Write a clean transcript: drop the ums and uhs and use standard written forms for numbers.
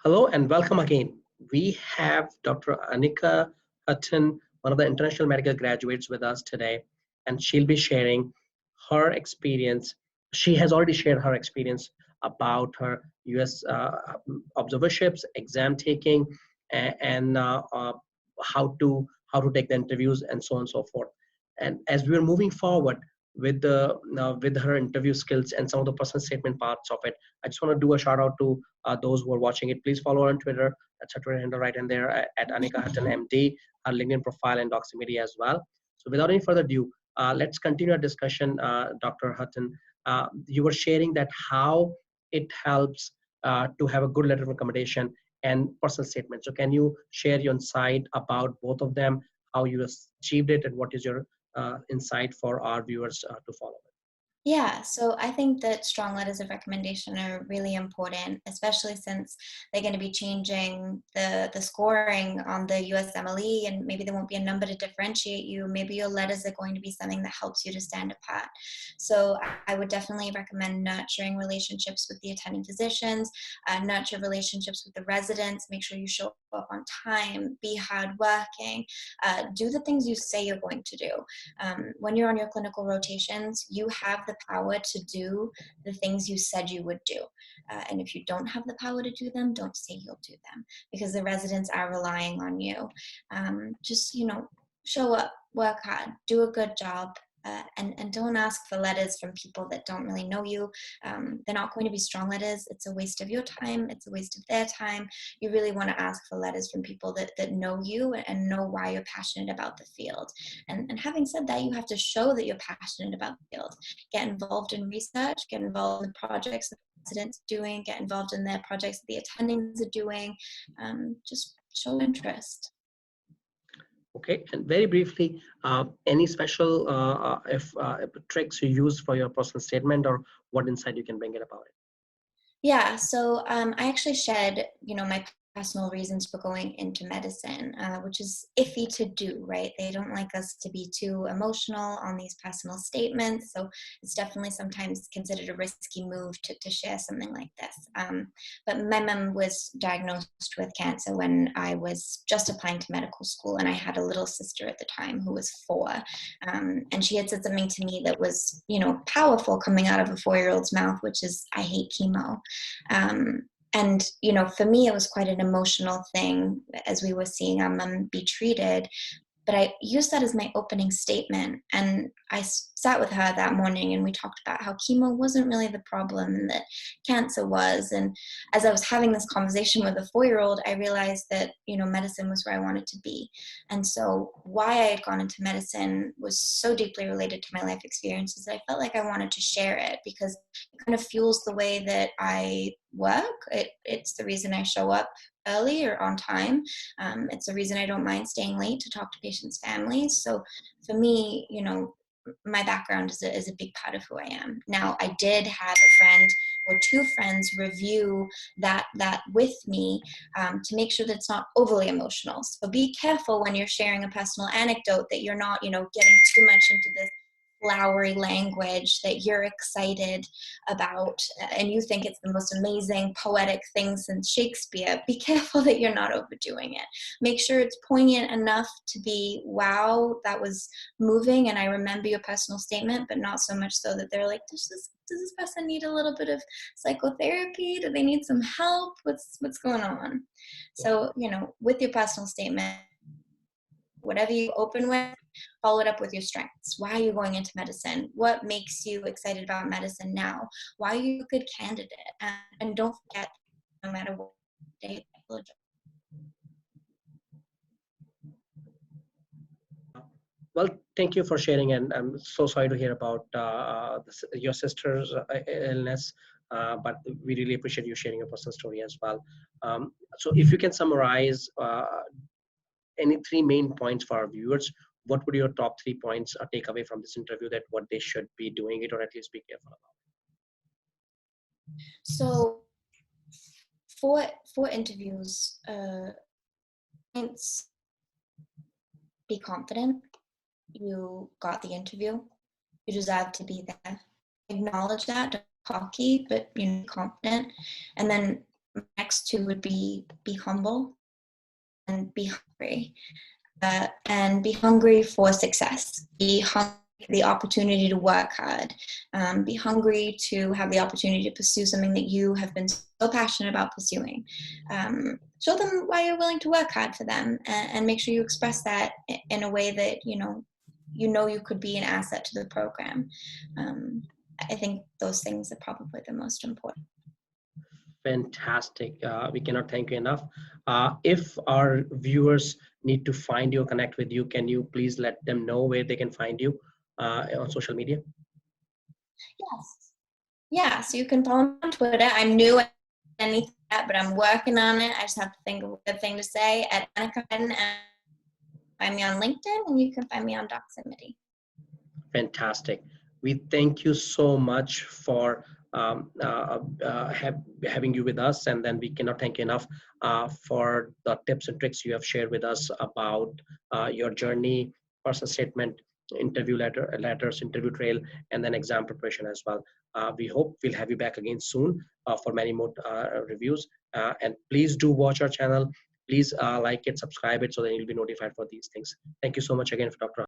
Hello and welcome again. We have Dr. Anneka Hutton, one of the international medical graduates with us today, and she'll be sharing her experience. She has already shared her experience about her US observerships, exam taking, and how to take the interviews and so on and so forth. And as we're moving forward with her interview skills and some of the personal statement parts of it, I just want to do a shout out to those who are watching it. Please follow her on Twitter. That's her Twitter handle right in there at Anneka Hutton MD, her LinkedIn profile and Doximity as well. So without any further ado, let's continue our discussion, Dr. Hutton. You were sharing that how it helps to have a good letter of recommendation and personal statement. So can you share your insight about both of them, how you achieved it, and what is your insight for our viewers to follow? Yeah, so I think that strong letters of recommendation are really important, especially since they're going to be changing the scoring on the USMLE, and maybe there won't be a number to differentiate you. Maybe your letters are going to be something that helps you to stand apart. So I would definitely recommend nurturing relationships with the attending physicians, nurture relationships with the residents, make sure you show up on time, be hardworking, do the things you say you're going to do. When you're on your clinical rotations, you have the power to do the things you said you would do. And if you don't have the power to do them, don't say you'll do them, because the residents are relying on you. Just, show up, work hard, do a good job. And don't ask for letters from people that don't really know you. They're not going to be strong letters. It's a waste of your time. It's a waste of their time. You really want to ask for letters from people that know you and know why you're passionate about the field. And having said that, you have to show that you're passionate about the field. Get involved in research, get involved in the projects that the residents are doing, get involved in their projects that the attendings are doing. Just show interest. Okay, and very briefly, any special if tricks you use for your personal statement, or what insight you can bring it about it? Yeah, so I actually shared, my personal reasons for going into medicine, which is iffy to do, right? They don't like us to be too emotional on these personal statements, so it's definitely sometimes considered a risky move to share something like this. But my mom was diagnosed with cancer when I was just applying to medical school, and I had a little sister at the time who was 4. And she had said something to me that was, powerful coming out of a 4-year-old's mouth, which is, "I hate chemo." And, for me, it was quite an emotional thing as we were seeing our mom be treated. But I used that as my opening statement. And I sat with her that morning and we talked about how chemo wasn't really the problem and that cancer was. And as I was having this conversation with a 4-year-old, I realized that, medicine was where I wanted to be. And so why I had gone into medicine was so deeply related to my life experiences that I felt like I wanted to share it, because it kind of fuels the way that I work. It's the reason I show up early or on time. It's the reason I don't mind staying late to talk to patients' families. So for me, my background is a big part of who I am. Now, I did have a friend or 2 friends review that with me to make sure that it's not overly emotional. So be careful when you're sharing a personal anecdote that you're not, getting too much into this flowery language that you're excited about and you think it's the most amazing poetic thing since Shakespeare. Be careful that you're not overdoing it. Make sure it's poignant enough to be, wow, that was moving and I remember your personal statement, but not so much so that they're like, does this person need a little bit of psychotherapy? Do they need some help? What's going on? So, with your personal statement, whatever you open with, follow it up with your strengths. Why are you going into medicine? What makes you excited about medicine now? Why are you a good candidate? And don't forget, no matter what day, Well, thank you for sharing, and I'm so sorry to hear about your sister's illness, but we really appreciate you sharing your personal story as well. So if you can summarize any 3 main points for our viewers, what would your top 3 points take away from this interview, that what they should be doing it or at least be careful about? So for interviews, points: be confident. You got the interview. You deserve to be there. Acknowledge that. Don't be cocky, but confident. And then Next two would be humble and be hungry. And be hungry for success. Be hungry for the opportunity to work hard. Be hungry to have the opportunity to pursue something that you have been so passionate about pursuing. Show them why you're willing to work hard for them, and make sure you express that in a way that you could be an asset to the program. I think those things are probably the most important. Fantastic. We cannot thank you enough. If our viewers need to find you or connect with you, can you please let them know where they can find you on social media? Yes. Yeah, so you can follow me on Twitter. I'm new at anything yet, but I'm working on it. I just have to think of a good thing to say at Anneka Hutton, and find me on LinkedIn, and you can find me on Doximity. Fantastic. We thank you so much for having you with us, and then we cannot thank you enough for the tips and tricks you have shared with us about your journey, personal statement, letters, interview trail, and then exam preparation as well. We hope we'll have you back again soon for many more reviews. And please do watch our channel. Please like it, subscribe it, so that you'll be notified for these things. Thank you so much again, Dr.